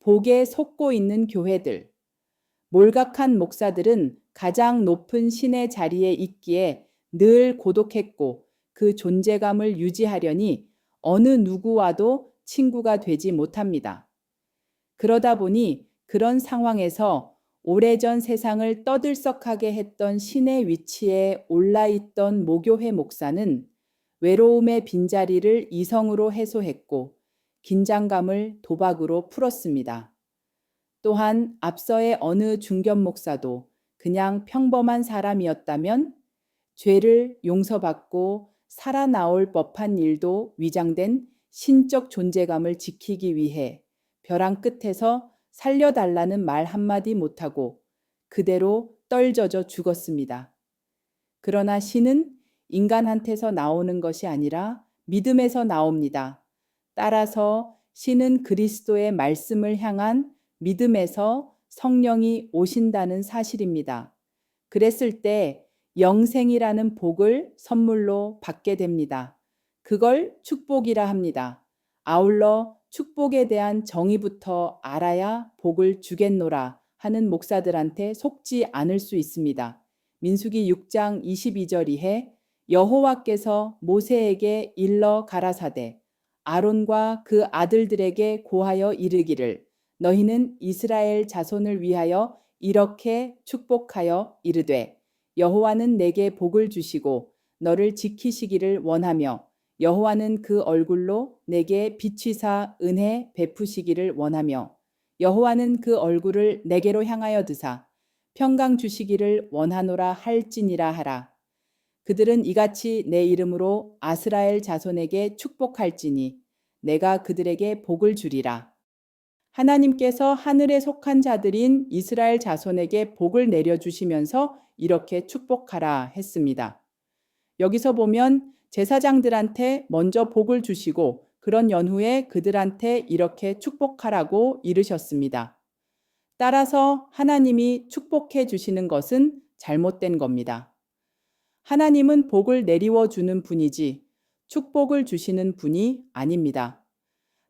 복에 속고 있는 교회들. 몰각한 목사들은 가장 높은 신의 자리에 있기에 늘 고독했고 그 존재감을 유지하려니 어느 누구와도 친구가 되지 못합니다. 그러다 보니 그런 상황에서 오래전 세상을 떠들썩하게 했던 신의 위치에 올라있던 모교회 목사는 외로움의 빈자리를 이성으로 해소했고 긴장감을 도박으로 풀었습니다. 또한 앞서의 어느 중견 목사도 그냥 평범한 사람이었다면 죄를 용서받고 살아나올 법한 일도 위장된 신적 존재감을 지키기 위해 벼랑 끝에서 살려달라는 말 한마디 못하고 그대로 떨져져 죽었습니다. 그러나 신은 인간한테서 나오는 것이 아니라 믿음에서 나옵니다. 따라서 신은 그리스도의 말씀을 향한 믿음에서 성령이 오신다는 사실입니다. 그랬을 때 영생이라는 복을 선물로 받게 됩니다. 그걸 축복이라 합니다. 아울러 축복에 대한 정의부터 알아야 복을 주겠노라 하는 목사들한테 속지 않을 수 있습니다. 민수기 6장 22절 이해 여호와께서 모세에게 일러 가라사대 아론과 그 아들들에게 고하여 이르기를 너희는 이스라엘 자손을 위하여 이렇게 축복하여 이르되 여호와는 내게 복을 주시고 너를 지키시기를 원하며 여호와는 그 얼굴로 내게 비치사 은혜 베푸시기를 원하며 여호와는 그 얼굴을 내게로 향하여 드사 평강 주시기를 원하노라 할지니라 하라. 그들은 이같이 내 이름으로 아스라엘 자손에게 축복할지니 내가 그들에게 복을 주리라. 하나님께서 하늘에 속한 자들인 이스라엘 자손에게 복을 내려주시면서 이렇게 축복하라 했습니다. 여기서 보면 제사장들한테 먼저 복을 주시고 그런 연후에 그들한테 이렇게 축복하라고 이르셨습니다. 따라서 하나님이 축복해 주시는 것은 잘못된 겁니다. 하나님은 복을 내리워 주는 분이지 축복을 주시는 분이 아닙니다.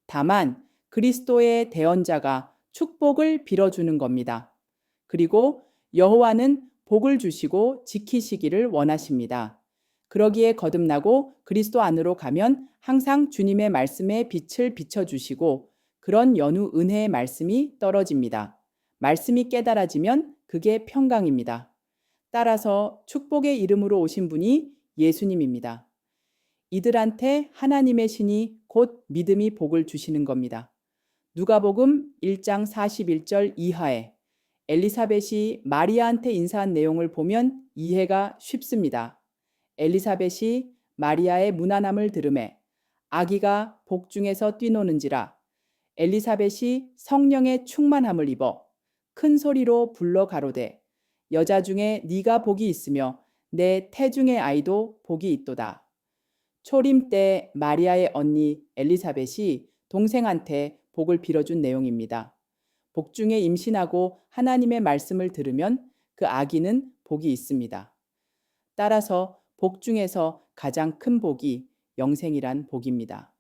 다만 그리스도의 대언자가 축복을 빌어주는 겁니다. 그리고 여호와는 복을 주시고 지키시기를 원하십니다. 그러기에 거듭나고 그리스도 안으로 가면 항상 주님의 말씀에 빛을 비춰주시고 그런 연후 은혜의 말씀이 떨어집니다. 말씀이 깨달아지면 그게 평강입니다. 따라서 축복의 이름으로 오신 분이 예수님입니다. 이들한테 하나님의 신이 곧 믿음이 복을 주시는 겁니다. 누가복음 1장 41절 이하에 엘리사벳이 마리아한테 인사한 내용을 보면 이해가 쉽습니다. 엘리사벳이 마리아의 무난함을 들으매 아기가 복중에서 뛰노는지라 엘리사벳이 성령의 충만함을 입어 큰 소리로 불러 가로되 여자 중에 네가 복이 있으며 내 태중의 아이도 복이 있도다. 초림 때 마리아의 언니 엘리사벳이 동생한테 복을 빌어준 내용입니다. 복중에 임신하고 하나님의 말씀을 들으면 그 아기는 복이 있습니다. 따라서 복 중에서 가장 큰 복이 영생이란 복입니다.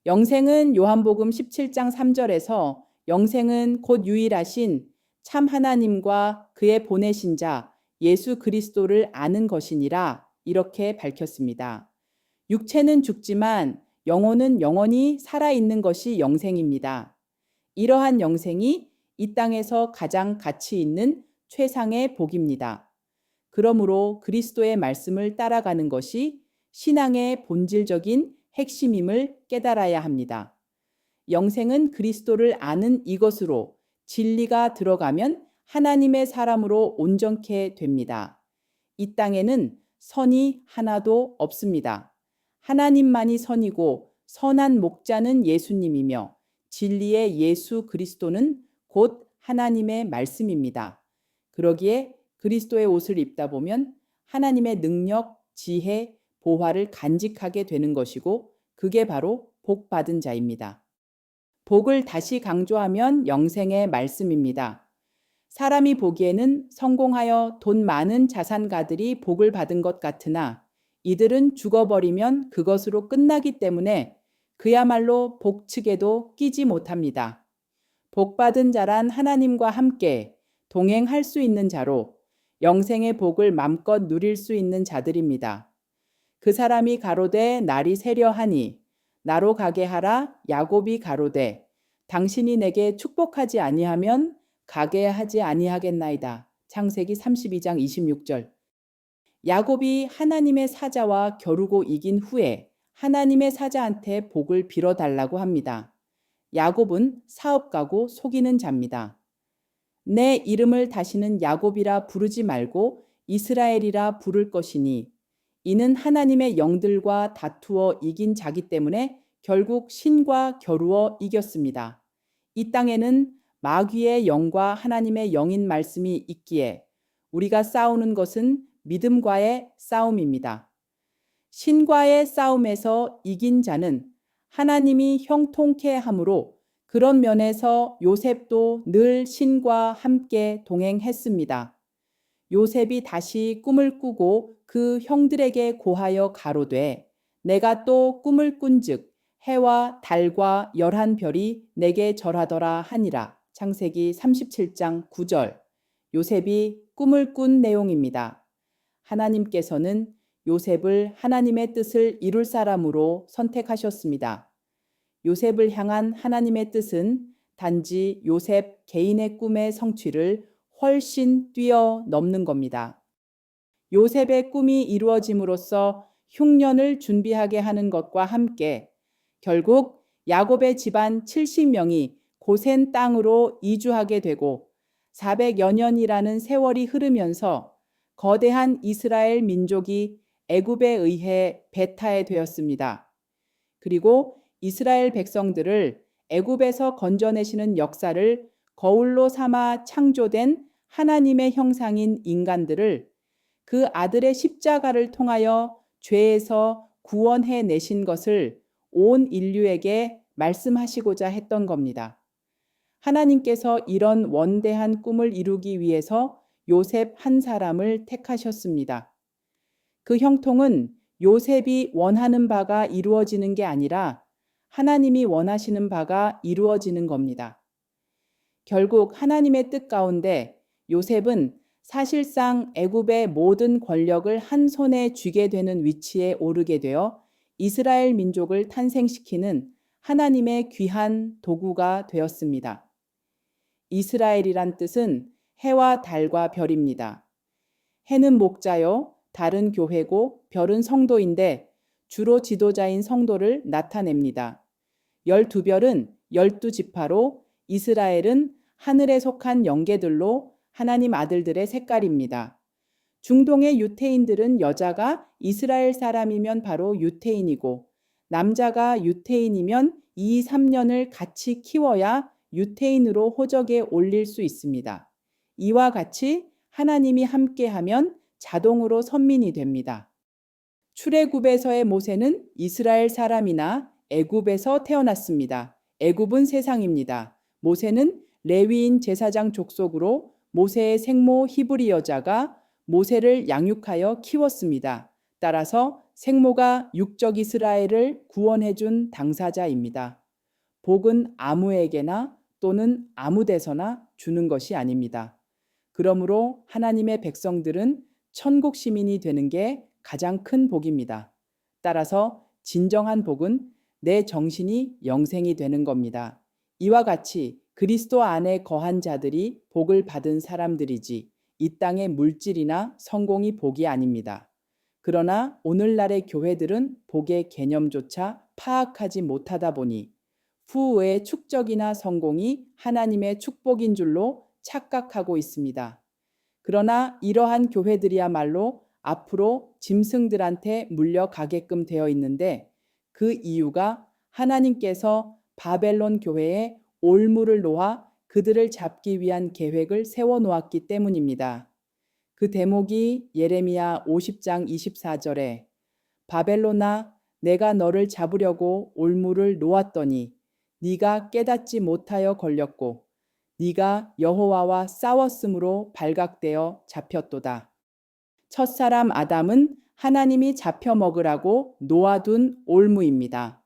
영생은 요한복음 17장 3절에서 영생은 곧 유일하신 참 하나님과 그의 보내신 자 예수 그리스도를 아는 것이니라 이렇게 밝혔습니다. 육체는 죽지만 영혼은 영원히 살아있는 것이 영생입니다. 이러한 영생이 이 땅에서 가장 가치 있는 최상의 복입니다. 그러므로 그리스도의 말씀을 따라가는 것이 신앙의 본질적인 핵심임을 깨달아야 합니다. 영생은 그리스도를 아는 이것으로 진리가 들어가면 하나님의 사람으로 온전케 됩니다. 이 땅에는 선이 하나도 없습니다. 하나님만이 선이고 선한 목자는 예수님이며 진리의 예수 그리스도는 곧 하나님의 말씀입니다. 그러기에 그리스도의 옷을 입다 보면 하나님의 능력, 지혜, 보화를 간직하게 되는 것이고 그게 바로 복 받은 자입니다. 복을 다시 강조하면 영생의 말씀입니다. 사람이 보기에는 성공하여 돈 많은 자산가들이 복을 받은 것 같으나 이들은 죽어버리면 그것으로 끝나기 때문에 그야말로 복측에도 끼지 못합니다. 복받은 자란 하나님과 함께 동행할 수 있는 자로 영생의 복을 맘껏 누릴 수 있는 자들입니다. 그 사람이 가로되 날이 새려 하니 나로 가게 하라. 야곱이 가로되 당신이 내게 축복하지 아니하면 가게 하지 아니하겠나이다. 창세기 32장 26절. 야곱이 하나님의 사자와 겨루고 이긴 후에 하나님의 사자한테 복을 빌어달라고 합니다. 야곱은 사업가고 속이는 자입니다. 내 이름을 다시는 야곱이라 부르지 말고 이스라엘이라 부를 것이니 이는 하나님의 영들과 다투어 이긴 자기 때문에 결국 신과 겨루어 이겼습니다. 이 땅에는 마귀의 영과 하나님의 영인 말씀이 있기에 우리가 싸우는 것은 믿음과의 싸움입니다. 신과의 싸움에서 이긴 자는 하나님이 형통케 함으로 그런 면에서 요셉도 늘 신과 함께 동행했습니다. 요셉이 다시 꿈을 꾸고 그 형들에게 고하여 가로되 내가 또 꿈을 꾼즉 해와 달과 11별이 내게 절하더라 하니라. 창세기 37장 9절. 요셉이 꿈을 꾼 내용입니다. 하나님께서는 요셉을 하나님의 뜻을 이룰 사람으로 선택하셨습니다. 요셉을 향한 하나님의 뜻은 단지 요셉 개인의 꿈의 성취를 훨씬 뛰어넘는 겁니다. 요셉의 꿈이 이루어짐으로써 흉년을 준비하게 하는 것과 함께 결국 야곱의 집안 70명이 고센 땅으로 이주하게 되고 400여 년이라는 세월이 흐르면서 거대한 이스라엘 민족이 애굽에 의해 배타해 되었습니다. 그리고 이스라엘 백성들을 애굽에서 건져내시는 역사를 거울로 삼아 창조된 하나님의 형상인 인간들을 그 아들의 십자가를 통하여 죄에서 구원해 내신 것을 온 인류에게 말씀하시고자 했던 겁니다. 하나님께서 이런 원대한 꿈을 이루기 위해서 요셉 한 사람을 택하셨습니다. 그 형통은 요셉이 원하는 바가 이루어지는 게 아니라 하나님이 원하시는 바가 이루어지는 겁니다. 결국 하나님의 뜻 가운데 요셉은 사실상 애굽의 모든 권력을 한 손에 쥐게 되는 위치에 오르게 되어 이스라엘 민족을 탄생시키는 하나님의 귀한 도구가 되었습니다. 이스라엘이란 뜻은 해와 달과 별입니다. 해는 목자요, 달은 교회고 별은 성도인데 주로 지도자인 성도를 나타냅니다. 12별은 12지파로 이스라엘은 하늘에 속한 영계들로 하나님 아들들의 색깔입니다. 중동의 유태인들은 여자가 이스라엘 사람이면 바로 유태인이고 남자가 유태인이면 2, 3년을 같이 키워야 유태인으로 호적에 올릴 수 있습니다. 이와 같이 하나님이 함께하면 자동으로 선민이 됩니다. 출애굽에서의 모세는 이스라엘 사람이나 애굽에서 태어났습니다. 애굽은 세상입니다. 모세는 레위인 제사장 족속으로 모세의 생모 히브리 여자가 모세를 양육하여 키웠습니다. 따라서 생모가 육적 이스라엘을 구원해준 당사자입니다. 복은 아무에게나 또는 아무 데서나 주는 것이 아닙니다. 그러므로 하나님의 백성들은 천국 시민이 되는 게 가장 큰 복입니다. 따라서 진정한 복은 내 정신이 영생이 되는 겁니다. 이와 같이 그리스도 안에 거한 자들이 복을 받은 사람들이지 이 땅의 물질이나 성공이 복이 아닙니다. 그러나 오늘날의 교회들은 복의 개념조차 파악하지 못하다 보니 후의 축적이나 성공이 하나님의 축복인 줄로 착각하고 있습니다. 그러나 이러한 교회들이야말로 앞으로 짐승들한테 물려가게끔 되어 있는데 그 이유가 하나님께서 바벨론 교회에 올무를 놓아 그들을 잡기 위한 계획을 세워놓았기 때문입니다. 그 대목이 예레미야 50장 24절에 바벨론아 내가 너를 잡으려고 올무를 놓았더니 네가 깨닫지 못하여 걸렸고 네가 여호와와 싸웠으므로 발각되어 잡혔도다. 첫사람 아담은 하나님이 잡혀 먹으라고 놓아둔 올무입니다.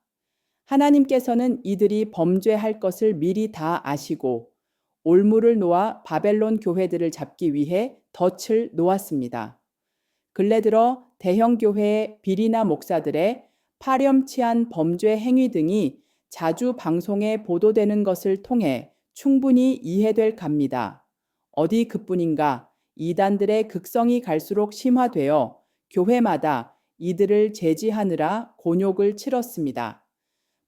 하나님께서는 이들이 범죄할 것을 미리 다 아시고 올무를 놓아 바벨론 교회들을 잡기 위해 덫을 놓았습니다. 근래 들어 대형 교회의 비리나 목사들의 파렴치한 범죄 행위 등이 자주 방송에 보도되는 것을 통해 충분히 이해될 갑니다. 어디 그뿐인가 이단들의 극성이 갈수록 심화되어 교회마다 이들을 제지하느라 곤욕을 치렀습니다.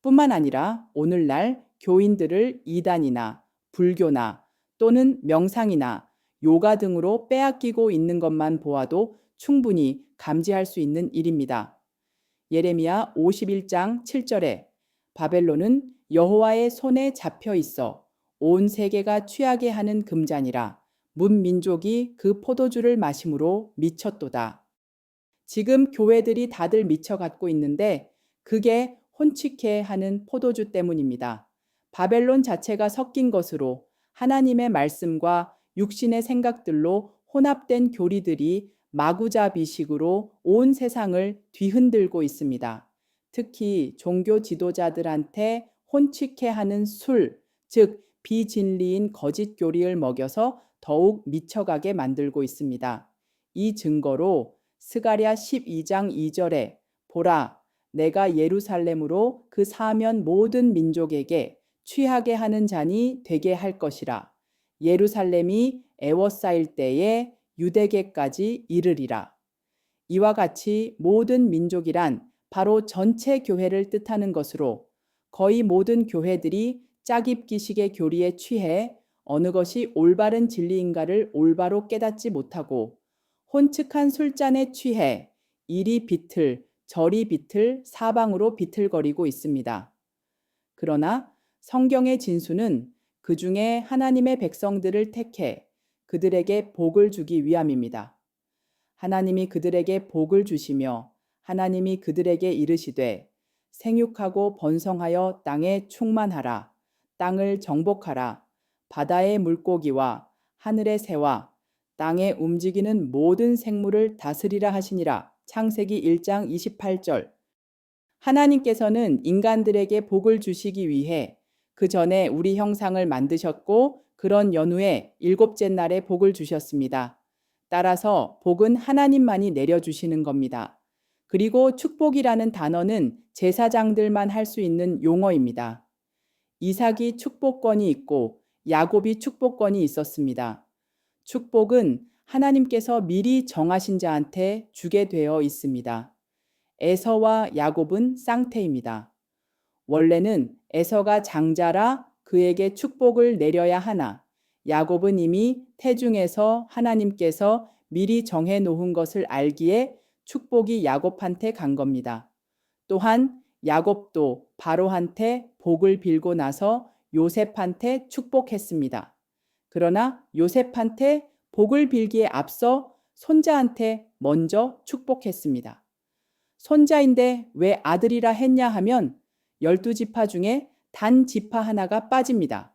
뿐만 아니라 오늘날 교인들을 이단이나 불교나 또는 명상이나 요가 등으로 빼앗기고 있는 것만 보아도 충분히 감지할 수 있는 일입니다. 예레미야 51장 7절에 바벨론은 여호와의 손에 잡혀 있어 온 세계가 취하게 하는 금잔이라 문 민족이 그 포도주를 마심으로 미쳤도다. 지금 교회들이 다들 미쳐 갖고 있는데 그게 혼칙해 하는 포도주 때문입니다. 바벨론 자체가 섞인 것으로 하나님의 말씀과 육신의 생각들로 혼합된 교리들이 마구잡이식으로 온 세상을 뒤흔들고 있습니다. 특히 종교 지도자들한테 혼칙해 하는 술, 즉 비진리인 거짓 교리를 먹여서 더욱 미쳐가게 만들고 있습니다. 이 증거로 스가랴 12장 2절에 보라, 내가 예루살렘으로 그 사면 모든 민족에게 취하게 하는 잔이 되게 할 것이라. 예루살렘이 애워싸일 때에 유대계까지 이르리라. 이와 같이 모든 민족이란 바로 전체 교회를 뜻하는 것으로 거의 모든 교회들이 짜깁기식의 교리에 취해 어느 것이 올바른 진리인가를 올바로 깨닫지 못하고 혼측한 술잔에 취해 이리 비틀 저리 비틀 사방으로 비틀거리고 있습니다. 그러나 성경의 진수는 그 중에 하나님의 백성들을 택해 그들에게 복을 주기 위함입니다. 하나님이 그들에게 복을 주시며 하나님이 그들에게 이르시되 생육하고 번성하여 땅에 충만하라. 땅을 정복하라. 바다의 물고기와 하늘의 새와 땅에 움직이는 모든 생물을 다스리라 하시니라. 창세기 1장 28절. 하나님께서는 인간들에게 복을 주시기 위해 그 전에 우리 형상을 만드셨고 그런 연후에 일곱째 날에 복을 주셨습니다. 따라서 복은 하나님만이 내려주시는 겁니다. 그리고 축복이라는 단어는 제사장들만 할 수 있는 용어입니다. 이삭이 축복권이 있고 야곱이 축복권이 있었습니다. 축복은 하나님께서 미리 정하신 자한테 주게 되어 있습니다. 에서와 야곱은 쌍태입니다. 원래는 에서가 장자라 그에게 축복을 내려야 하나 야곱은 이미 태중에서 하나님께서 미리 정해 놓은 것을 알기에 축복이 야곱한테 간 겁니다. 또한 야곱도 바로한테 복을 빌고 나서 요셉한테 축복했습니다. 그러나 요셉한테 복을 빌기에 앞서 손자한테 먼저 축복했습니다. 손자인데 왜 아들이라 했냐 하면 12지파 중에 단 지파 하나가 빠집니다.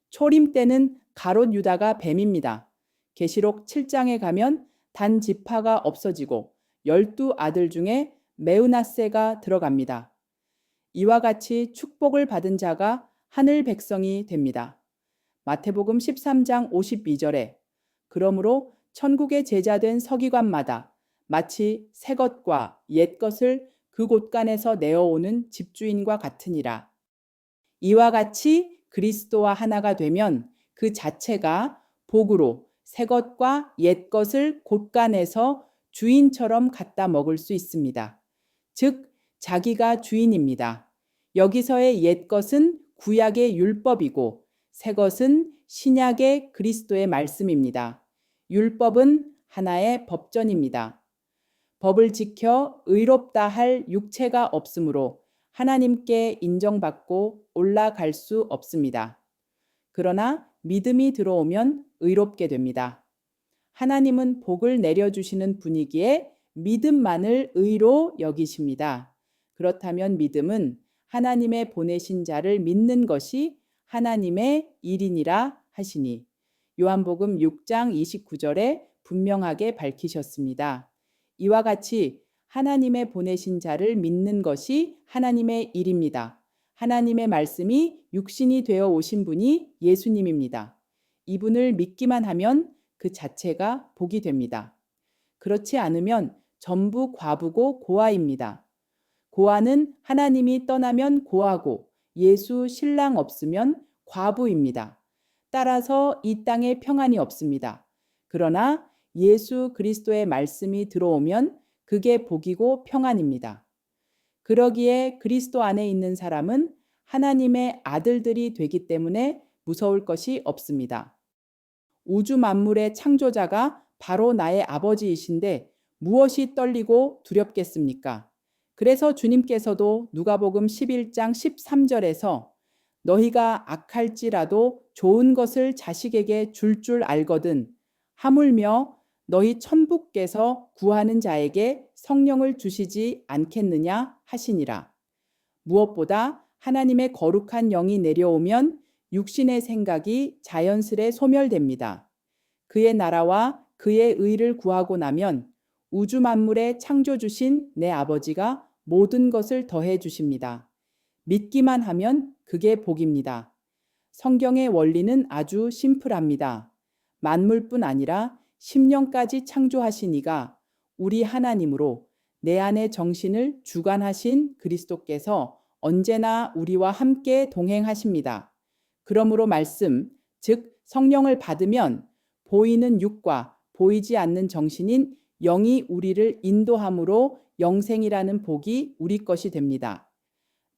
초림 때는 가롯 유다가 뱀입니다. 계시록 7장에 가면 단 지파가 없어지고 12아들 중에 메우나세가 들어갑니다. 이와 같이 축복을 받은 자가 하늘 백성이 됩니다. 마태복음 13장 52절에 그러므로 천국의 제자된 서기관마다 마치 새 것과 옛 것을 그 곳간에서 내어오는 집주인과 같으니라. 이와 같이 그리스도와 하나가 되면 그 자체가 복으로 새 것과 옛 것을 곳간에서 주인처럼 갖다 먹을 수 있습니다. 즉 자기가 주인입니다. 여기서의 옛 것은 구약의 율법이고 새 것은 신약의 그리스도의 말씀입니다. 율법은 하나의 법전입니다. 법을 지켜 의롭다 할 육체가 없으므로 하나님께 인정받고 올라갈 수 없습니다. 그러나 믿음이 들어오면 의롭게 됩니다. 하나님은 복을 내려주시는 분이기에 믿음만을 의로 여기십니다. 그렇다면 믿음은 하나님의 보내신 자를 믿는 것이 하나님의 일이니라 하시니 요한복음 6장 29절에 분명하게 밝히셨습니다. 이와 같이 하나님의 보내신 자를 믿는 것이 하나님의 일입니다. 하나님의 말씀이 육신이 되어 오신 분이 예수님입니다. 이분을 믿기만 하면 그 자체가 복이 됩니다. 그렇지 않으면 전부 과부고 고아입니다. 고아는 하나님이 떠나면 고아고 예수 신랑 없으면 과부입니다. 따라서 이 땅에 평안이 없습니다. 그러나 예수 그리스도의 말씀이 들어오면 그게 복이고 평안입니다. 그러기에 그리스도 안에 있는 사람은 하나님의 아들들이 되기 때문에 무서울 것이 없습니다. 우주 만물의 창조자가 바로 나의 아버지이신데 무엇이 떨리고 두렵겠습니까? 그래서 주님께서도 누가복음 11장 13절에서 너희가 악할지라도 좋은 것을 자식에게 줄 알거든 하물며 너희 천부께서 구하는 자에게 성령을 주시지 않겠느냐 하시니라. 무엇보다 하나님의 거룩한 영이 내려오면 육신의 생각이 자연스레 소멸됩니다. 그의 나라와 그의 의를 구하고 나면 우주 만물의 창조 주신 내 아버지가 모든 것을 더해 주십니다. 믿기만 하면 그게 복입니다. 성경의 원리는 아주 심플합니다. 만물뿐 아니라 심령까지 창조하신 이가 우리 하나님으로 내 안의 정신을 주관하신 그리스도께서 언제나 우리와 함께 동행하십니다. 그러므로 말씀, 즉 성령을 받으면 보이는 육과 보이지 않는 정신인 영이 우리를 인도함으로 영생이라는 복이 우리 것이 됩니다.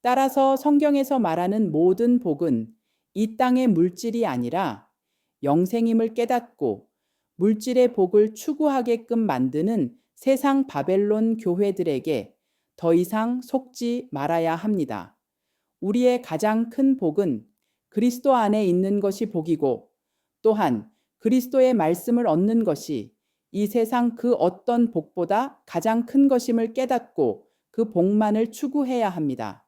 따라서 성경에서 말하는 모든 복은 이 땅의 물질이 아니라 영생임을 깨닫고 물질의 복을 추구하게끔 만드는 세상 바벨론 교회들에게 더 이상 속지 말아야 합니다. 우리의 가장 큰 복은 그리스도 안에 있는 것이 복이고 또한 그리스도의 말씀을 얻는 것이 이 세상 그 어떤 복보다 가장 큰 것임을 깨닫고 그 복만을 추구해야 합니다.